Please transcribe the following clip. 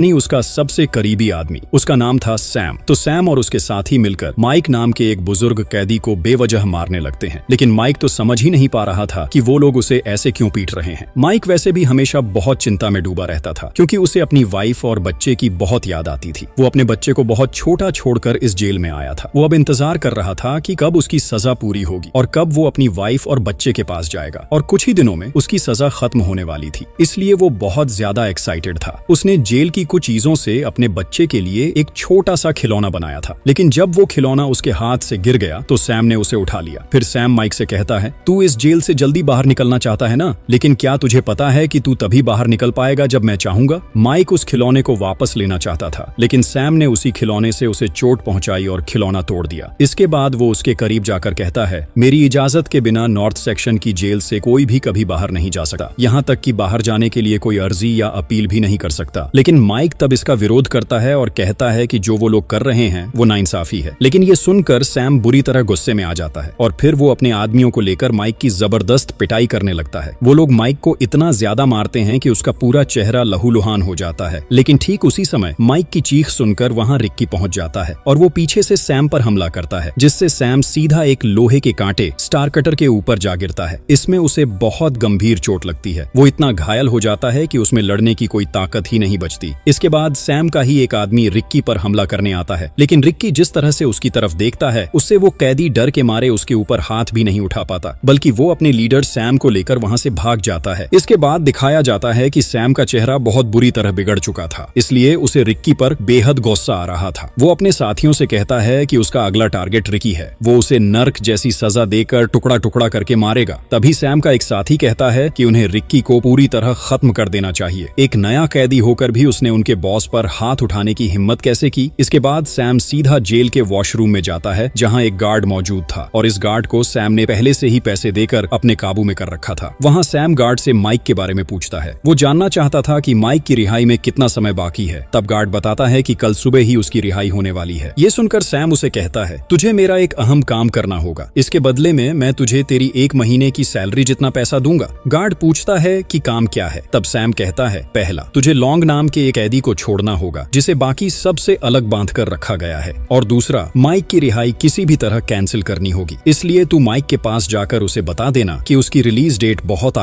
नहीं उसका सबसे करीबी आदमी। उसका नाम था सैम। तो सैम और उसके साथी मिलकर माइक नाम के एक बुजुर्ग कैदी को बेवजह मारने लगते हैं। लेकिन माइक तो समझ ही नहीं पा रहा था कि वो लोग उसे ऐसे क्यों पीट रहे हैं। माइक वैसे भी हमेशा बहुत चिंता में डूबा रहता था, क्योंकि उसे अपनी वाइफ और बच्चे की बहुत याद आती थी। वो अपने बच्चे को बहुत छोटा छोड़कर इस जेल में आया था। वो अब इंतजार कर रहा था कि कब उसकी सजा पूरी होगी और कब वो अपनी वाइफ और बच्चे के पास जाएगा। और कुछ ही दिनों में उसकी सजा खत्म होने वाली थी, इसलिए वो बहुत ज्यादा एक्साइटेड था। उसने जेल की कुछ चीजों से अपने बच्चे के लिए एक छोटा सा खिलौना बनाया था। लेकिन जब वो खिलौना उसके हाथ से गिर गया तो सैम ने उसे उठा लिया। फिर सैम माइक से कहता है, तू इस जेल से जल्दी बाहर निकलना चाहता है ना, लेकिन क्या तुझे पता है कि तू तभी बाहर निकल पाएगा जब मैं चाहूंगा। माइक उस खिलौने को वापस लेना चाहता था, लेकिन सैम ने उसी खिलौने से उसे चोट पहुंचाई और खिलौना तोड़ दिया। इसके बाद वो उसके करीब जाकर कहता है, मेरी इजाजत के बिना नॉर्थ सेक्शन की जेल से कोई भी कभी बाहर नहीं जा सकता, यहाँ तक कि बाहर जाने के लिए कोई अर्जी या अपील भी नहीं कर सकता। लेकिन माइक तब इसका विरोध करता है और कहता है कि जो वो लोग कर रहे हैं वो नाइंसाफी है। लेकिन ये सुनकर सैम बुरी तरह गुस्से में आ जाता है और फिर वो अपने आदमियों को लेकर माइक की जबरदस्त पिटाई करने लगता है। वो लोग माइक को इतना ज्यादा मारते हैं कि उसका पूरा चेहरा लहूलुहान हो जाता है। लेकिन ठीक उसी समय माइक की चीख सुनकर वहाँ रिक्की पहुंच जाता है और वो पीछे से सैम पर हमला करता है, जिससे सैम सीधा एक लोहे के कांटे स्टार कटर के ऊपर जा गिरता है। इसमें उसे बहुत गंभीर चोट लगती है। वो इतना घायल हो जाता है कि उसमें लड़ने की कोई ताकत ही नहीं बचती। इसके बाद सैम का ही एक आदमी रिक्की पर हमला करने आता है, लेकिन रिक्की जिस तरह से उसकी तरफ देखता है उससे वो कैदी डर के मारे उसके ऊपर हाथ भी नहीं उठा पाता, बल्कि वो अपने लीडर सैम को लेकर वहां से भाग जाता है। इसके बाद दिखाया जाता है कि सैम का चेहरा बहुत बुरी तरह बिगड़ चुका था, इसलिए उसे रिक्की पर बेहद गुस्सा आ रहा था। वो अपने साथियों से कहता है कि उसका अगला टारगेट रिक्की है, वो उसे नर्क जैसी सजा देकर टुकड़ा टुकड़ा करके मारेगा। तभी सैम का एक साथी कहता है कि उन्हें रिक्की को पूरी तरह खत्म कर देना चाहिए। एक नया कैदी होकर भी उसने उनके बॉस पर हाथ उठाने की हिम्मत कैसे की। इसके बाद सैम सीधा जेल के वॉशरूम में जाता है, जहां एक गार्ड मौजूद था और इस गार्ड को सैम ने पहले से ही पैसे देकर अपने काबू में कर रखा था। वहां सैम गार्ड से माइक के बारे में पूछता है। वो जानना चाहता था कि माइक की रिहाई में कितना समय बाकी है। तब गार्ड बताता है कि कल सुबह ही उसकी रिहाई होने वाली है। ये सुनकर सैम उसे कहता है, तुझे मेरा एक अहम काम करना होगा, इसके बदले में मैं तुझे तेरी 1 महीने की सैलरी जितना पैसा दूंगा। गार्ड पूछता है कि काम क्या है। तब सैम कहता है, पहला, तुझे लॉन्ग नाम के एक कैदी को छोड़ना होगा जिसे बाकी सबसे अलग बांध कर रखा गया है, और दूसरा, माइक की रिहाई किसी भी तरह कैंसिल करनी होगी। इसलिए तू माइक के पास जाकर उसे बता देना कि उसकी रिलीज डेट बहुत